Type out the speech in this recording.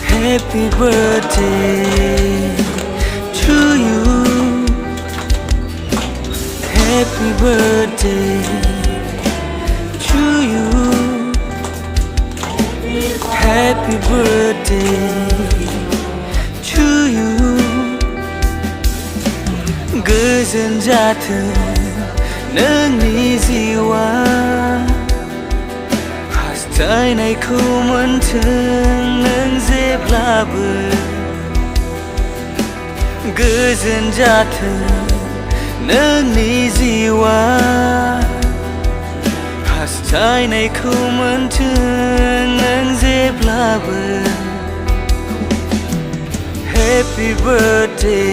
Happy birthday to you. Happy birthday to you. Happy birthday to you. गोजोन जाथों नोंनि जिउआ हास्थायनायखौ मोनथों नों जेब्लाबो गोजोन जाथों नोंनि जिउआ हास्थायनायखौ मोनथों नों जेब्लाबो Happy birthday